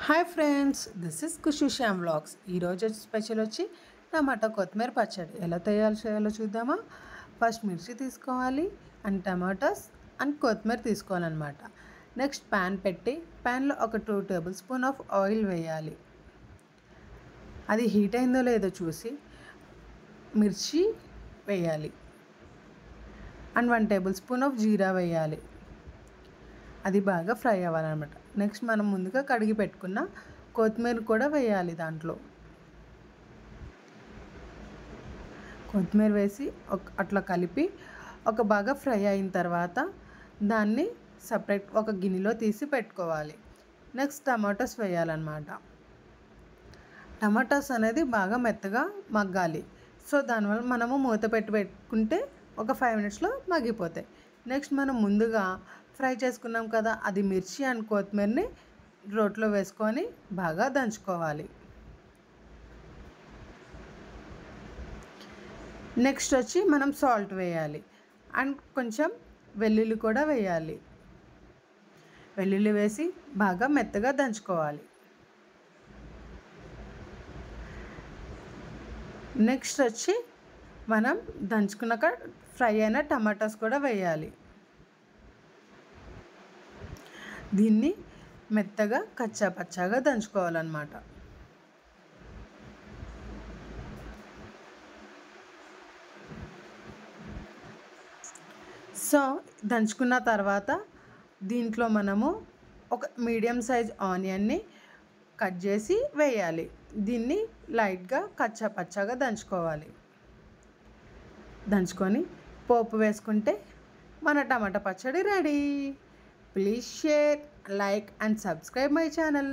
Hi friends, this is Khushi Shyam vlogs. ఈరోజు special వచ్చి tomato కొత్తిమీర పచ్చడి ఎలా తయారు చేయాలో చూద్దామా. ఫస్ట్ మిర్చి తీసుకోవాలి అండ్ టమాటాస్ అండ్ కొత్తిమీర తీసుకోవాలన్నమాట. నెక్స్ట్ ప్యాన్ పెట్టి ప్యాన్లో ఒక 2 టేబుల్ స్పూన్ ఆఫ్ ఆయిల్ వేయాలి. అది హీట్ అయిందో లేదో చూసి మిర్చి వేయాలి అండ్ 1 టేబుల్ స్పూన్ ఆఫ్ జీరా వేయాలి. అది బాగా ఫ్రై అవ్వాలన్నమాట. నెక్స్ట్ మనం ముందుగా కడిగి పెట్టుకున్న కొత్తిమీర కూడా వేయాలి. దాంట్లో కొత్తిమీర వేసి అట్లా కలిపి బాగా ఫ్రై అయిన తర్వాత దాన్ని సపరేట్ ఒక గిన్నెలో తీసి పెట్టుకోవాలి. నెక్స్ట్ టమాటాస్ వేయాలన్నమాట. టమాటాస్ అనేది బాగా మెత్తగా మగ్గాలి. సో దానివల్ల మనము మూత పెట్టుకుంటే ఒక 5 మినిట్స్లో మగ్గిపోతాయి. నెక్స్ట్ మనం ముందుగా ఫ్రై చేసుకున్నాం కదా, అది మిర్చి అండ్ కొత్తిమీరని రోట్లో వేసుకొని బాగా దంచుకోవాలి. నెక్స్ట్ వచ్చి మనం సాల్ట్ వేయాలి అండ్ కొంచెం వెల్లుల్లి కూడా వేయాలి. వెల్లుల్లి వేసి బాగా మెత్తగా దంచుకోవాలి. నెక్స్ట్ వచ్చి మనం దంచుకున్నాక ఫ్రై అయిన టమాటాస్ కూడా వేయాలి. దీన్ని మెత్తగా కచ్చా పచ్చాగా దంచుకోవాలన్నమాట. సో దంచుకున్న తర్వాత దీంట్లో మనము ఒక మీడియం సైజ్ ఆనియన్ని కట్ చేసి వేయాలి. దీన్ని లైట్గా కచ్చా పచ్చాగా దంచుకోవాలి. దంచుకొని పోపు వేసుకుంటే మన టమాటా పచ్చడి ready. Please share, like and subscribe my channel.